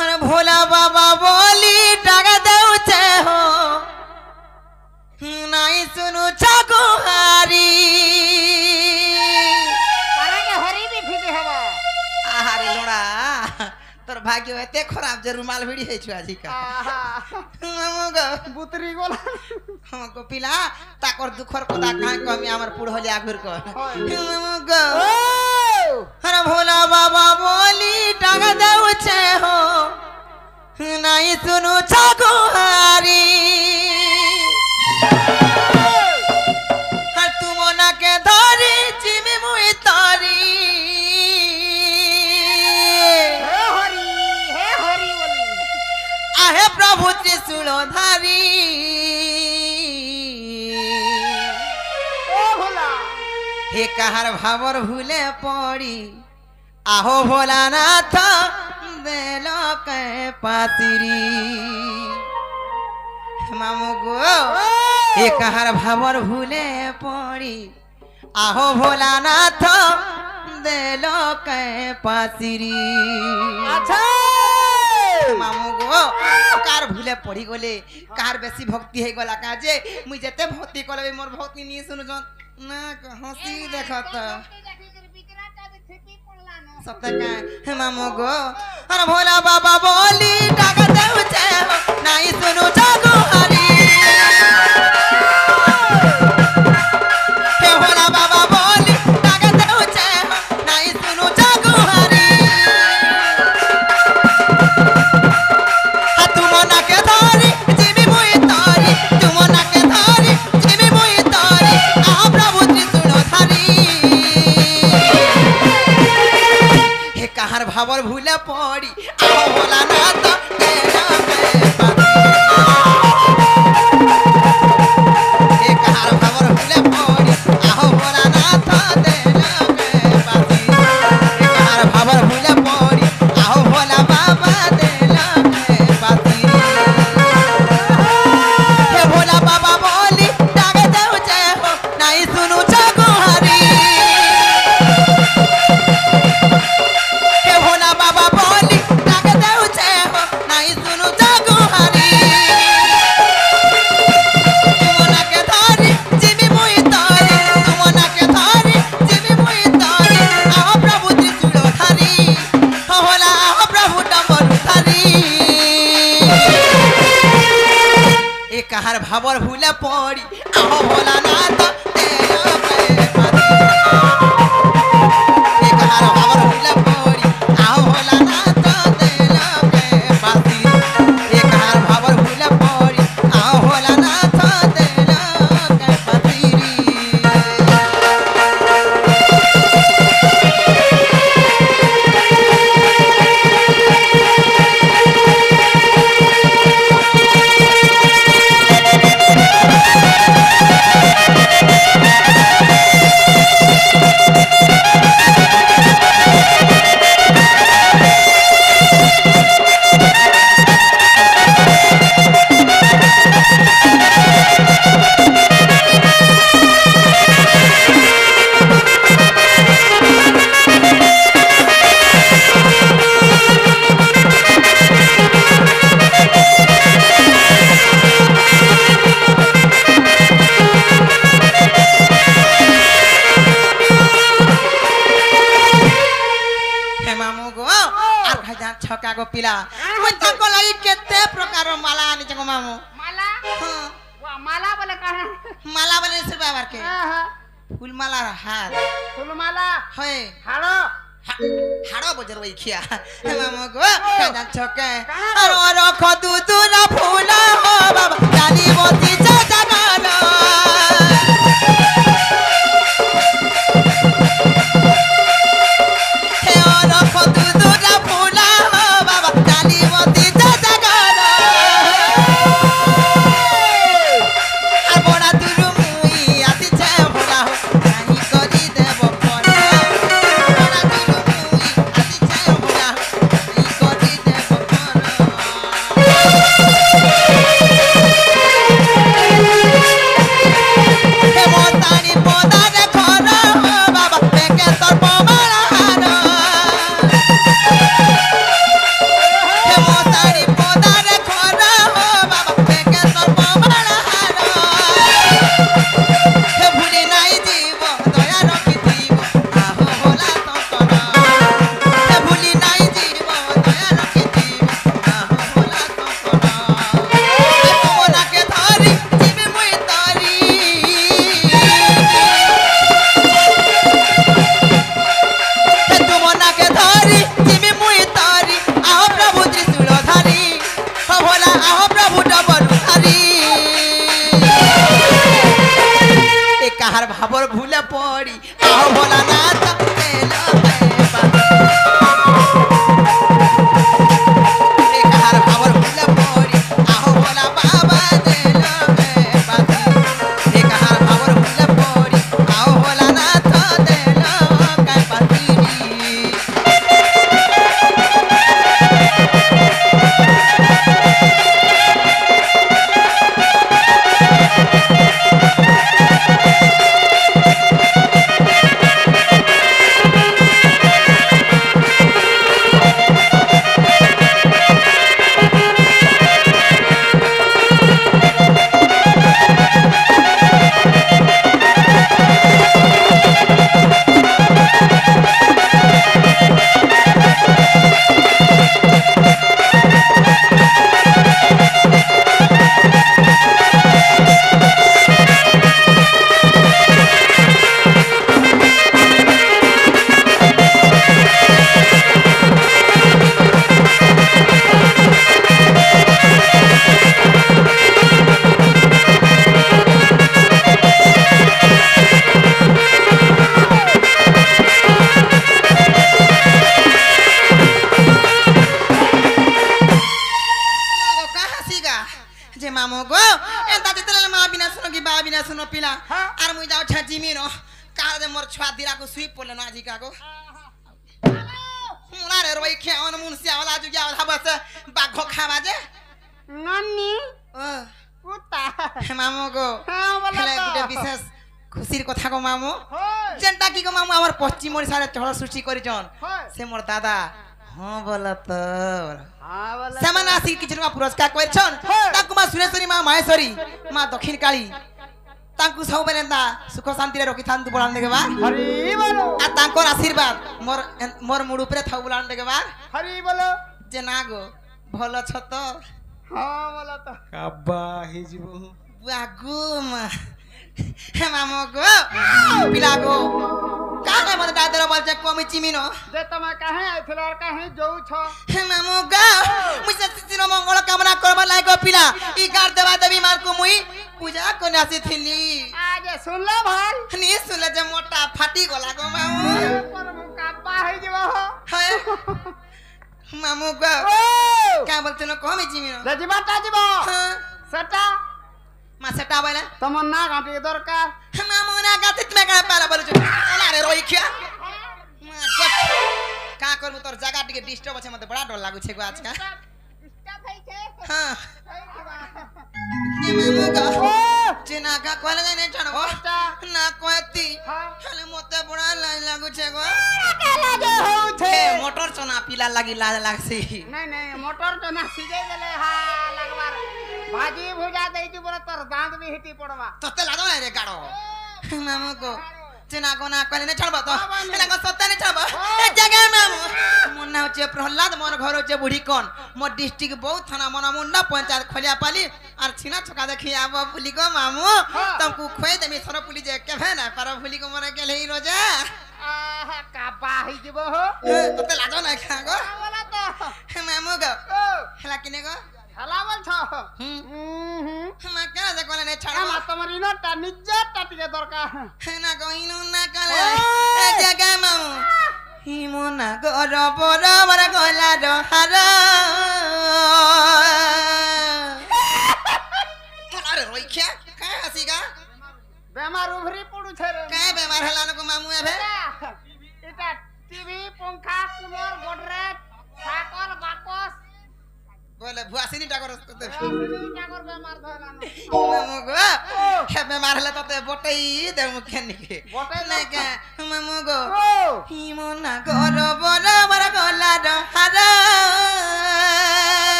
अरे भोला बाबा बोली टाका देउचे हो नाई सुनु छगुहारी तारा के हरी भी फिदे हवा आहारे लोड़ा तोर भाग्य एते खराब जे रुमाल भिड़ी है छु आजी का ममुगो बुतरी गोला हम को पिला ताकर दुखर को दा काहे कमी हमर पुढ़ले आघुर को ममुगो अरे भोला बाबा बोली टाका देउचे हो नाई सुनु छगुहारी हर तुमना के धारी चिमी मुई तारी हे हरी बोली आहे प्रभु त्रिशूलधारी ओ भोला हे कहार भावर भूले पड़ी आहो भोलानाथ देलो के पातिरी मामू गो हे कहार भावर भूले पड़ी आहो भोलानाथ देलो के पातिरी अच्छा मामू गो कार भूले पड़ी गले कार बेसी भक्ति हे गला का जे मुई जते भक्ति करबे मोर भक्ति नी सुनु जन ना हंसी देखत सत्य का मामू गो अरे भोला बाबा बोली टाका देउचे हो नाई सुनु छगुहारी हे भोला बाबा बोली टाका देउचे हो नाई सुनु छगुहारी तुमना के धारी जिमी मुई तारी तुमना के धारी जिमी मुई तारी आ प्रभु त्रिशूलधारी हे कहार भावर भूले पड़ी आओ भोलानाथ तेरा के हे कहार भावर भूले पड़ी आओ भोलानाथ तेरा के पाती हे कहार भावर भूले पड़ी आओ भोला बाबा तेरा के पाती हे भोला बाबा बोली टाके देउचे हो नाई सुनु छगुहारी हे भोला बाबा बोली टाके देउचे हो नाई सुनु छगुहारी तुमना के धारी जिमी मुई तारी तुमना के धारी जिमी मुई तारी आओ प्रभु त्रिशूलधारी हो भोला आओ प्रभु डमरुधारी एक कहार भावर भूले पड़ी आओ भोलानाथ तेरा के पाती एक कहार भावर भूले पड़ी आओ भोलानाथ तेरा के पाती एक कहार भावर भूले पड़ी आओ भोलानाथ तेरा के पाती हे मामू गो आर भाईजान छका गो पिला कोई ताको लाई केते प्रकार माला आनी जगो मामू माला हां वा माला बोले कहा माला बने से बाबर के हां फूल माला हार फूल माला होय हालो हाड़ो बजर वही खिया हे मामू गो भाईजान छके अरो रख तू ना फूला हो बाबा डाली मोती चाचा गाना हे रख तू ना फूला हो बाबा डाली मोती चाचा गाना আর বড়া তুরু মুই আতিছে ভোলা হো কাহি করি দেব ফোন বড়া তুরু মুই আতিছে ভোলা হো কাহি করি দেব ফোন सुनो पिला हाँ। आर मुई जाऊ छ जिमी न का दे मोर छुआ दिरा को सुई पड़ले ना जी का को मुला रे रोई खे अन मुनसिया वाला जो गया वाला बस बाघो खावा जे नन्नी ओ कुत्ता मामू को हाँ बोला हेले तो गुटे विशेष खुशीर কথা को मामू होय जेंटा की को मामू हमर पश्चिम ओडिसा रे चढ़ सृष्टि करी जन होय से मोर दादा हां बोला तो हाँ बोला समान आसी किछ पुरस्कार करछन ताकु मा सुरेश्वरी मा माहेश्वरी मा दक्षिण काली ताकु सब बेलेंदा सुख शांति रे रखि थांतु बोलान देबा हरी बोलो आ तांकर आशीर्वाद मोर मोर मुड़ ऊपर थाउ बोलान देबा हरी बोलो जे ना गो भलो छ तो हाँ बोला तो काबा हे जीवो बागु मा हे मामो गो पिला गो काहे मते दादर बोल जे कमी चिमिनो जे तमा काहे आइथिल और काहे जाऊ छ हे मामो गो मुझे सिसिनो मंगल कामना करबा लागे पिला ई गार देवा देवी मार को मुई पूजा कोने आसी थिली आज सुन लो भाई नी सुले जे मोटा फाटी गला गो मामू पर मु कापा है जीवो हाय मामू गो ओ का बोलते न कमी चिमिनो जजी बाटा जीवो हां सटा मा सेटा बोले तमन्ना घाटी दरकार मामू ना गातित में का पाला बोल छु ओला रे रोई खिया का करबु तोर जगह टिके डिस्टर्ब छै मते बड़ा डर लागु छै गो आज का स्टॉप है छे हां ये मामू गो चिना का कोले नहीं छड़बो ओटा ना कोती हां खाली मते बड़ा लाज लागु छै गो के लागे हो छे ए मोटर चना पीला लागी लाज लागसी नहीं नहीं मोटर तो ना सीधे गेले हा लगवार भाजी भुजा देई दी बोले तोर दांत भी हिटी पड़वा तते लागो ना रे गाड़ो मामू को चिना को ना कोले नहीं छड़बो तो एना को सत्ता नहीं छड़बो ए जगह मामू मोर ना होचे प्रहलाद मोर घर होचे बुढ़ी कोन मोर डिस्ट्रिक्ट बहुत थाना मोना मुंडा पंचायत खोलिया पाली और छिना छका देखि आबो पुली को मामू तुमको खोई देमी सर पुली जे केभे ना पर पुली को मोर गेले ही रोजा आहा कापा ही जीवो हो तते लाजो ना खा गो बोला तो मामू गो ओ हेला किने गो हलावल छ हम क्या जे कोले नहीं छड़बो आमा तमरी न ता निज्जा टाटिके दरकार ना गइनु ना कले ए जगह मामू हिमोना गर बर बर गला रहार अरे रोइख्या का हसीगा बेमार उभरी पड़ू छे रे का बेमार हला न को मामू एबे इटा टीवी पंखा कूलर गोदरेज साइकिल बाकस बोले भुआसिनी टाकर ते टाकर बेमार धरला मामू गो हे बेमार हला तते बटई दे मुखे निके बटई ना का मामू गो ओ हिमोना गर बर बर गला रहार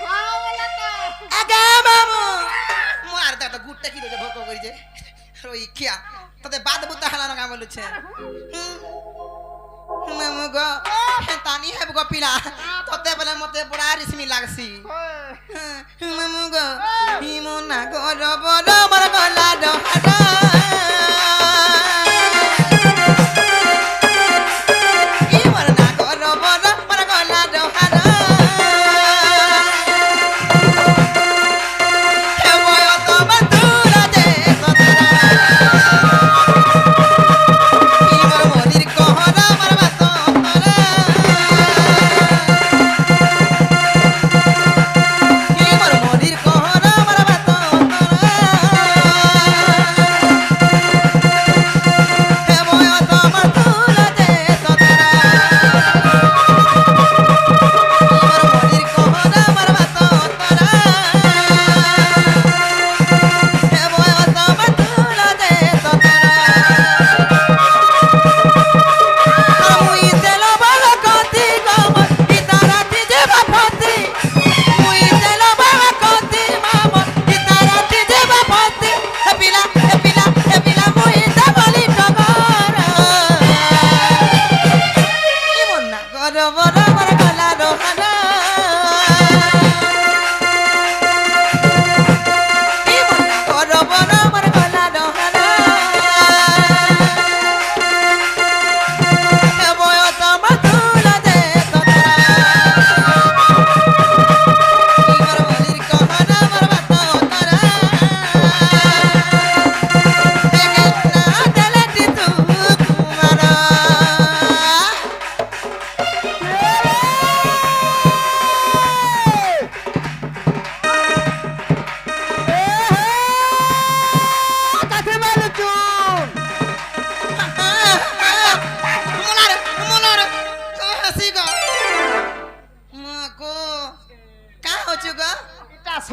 बोला तो आगे मामू मार दा तो गुट्टे की दे भको करी जे रोई किया तते बाद बुता हला न का बोलु छे मामू गो हे तानी है गो पिला तते बोले मते बड़ा रिस्मी लागसी मामू गो हिमोना गर बर बर गला रहार हिमोना गर बर बर गला रहार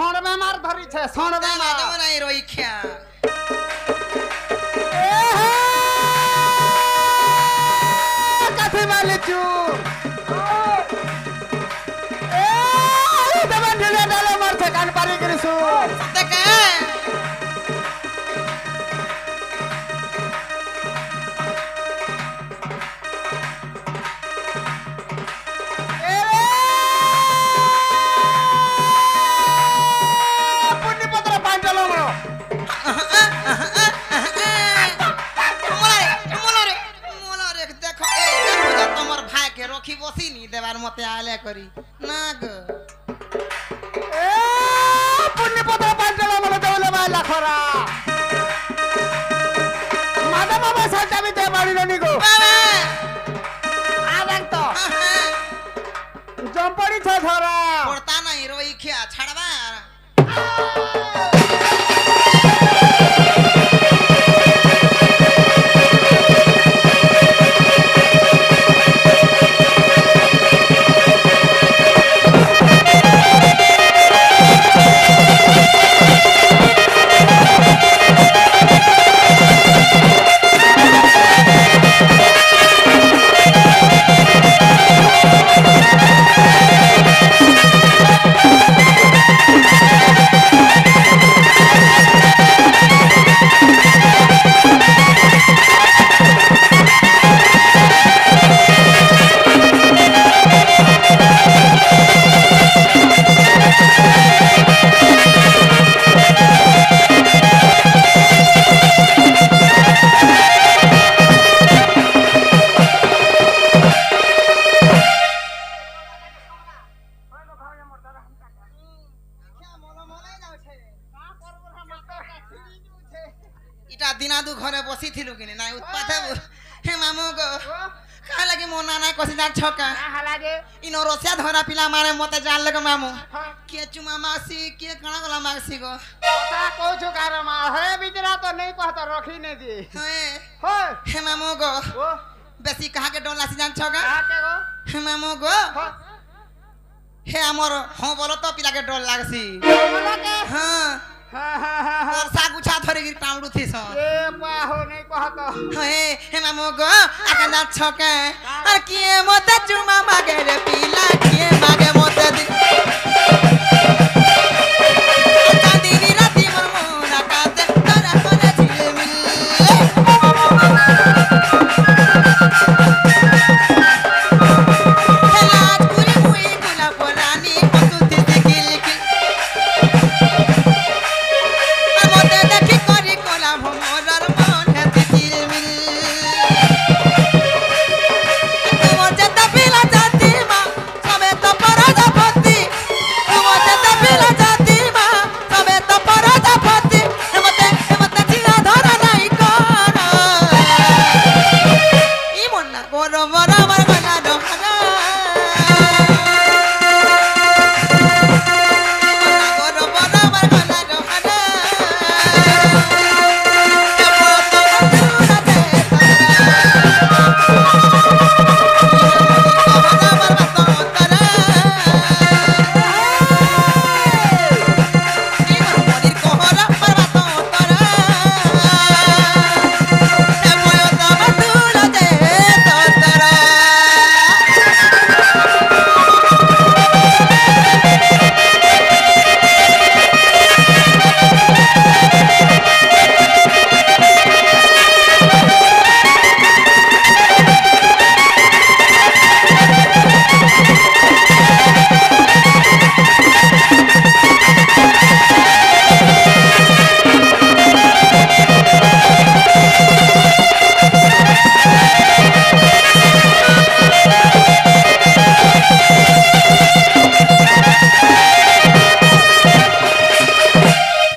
সণ বেমার ধরিছে সণ বেমার নাই রইখ্যা কাঠি মালিচু দেবান ঢিলে ডালে মারছে কান পারি করিছু দেখে পুণ্যপত্র পাঞ্চল দেখো তোমার ভাইকে রখি বসিনি দেবার মতে আলে করি না গো পুণ্যপত্র পাঞ্চল বলে দেবলে মাইলা খরা মাদা বাবা সাথে আমি তে বাড়ি নি গো আদেন তো জম্পড়ি ছ ধরা পড়তা নাই রইখ্যা ছাড়বা ইটা দিনাদু ঘরে বসিছিলু কিনে নাই উৎপাতে হে মামু গো কাহ লাগি মো নানা কষি যার ছকা হালাগে ইনো রসিয়া ধরা পিলা মানে মতে জানলে গো মামু কে চুমা মাসি কে কানা গলা মাসি গো কথা কইছো কার মা হে বিচরা তো নেই কহত রখি নে দি হে মামু গো ও বেশি কাহাকে ডর লাসি জান ছকা কাকে গো হে মামু গো হে আমার হ্যাঁ বলো তো পিলাকে ডর লাগছি বলকে হ্যাঁ বর্ষা গুছা ধরে গিয়ে টাউড়ু থিস এ পাহো নেই কহত হে মামু গো আকা যাচ্ছ কে আর কিয়ে মতে চুমা মাগে রে পিলা কিয়ে মাগে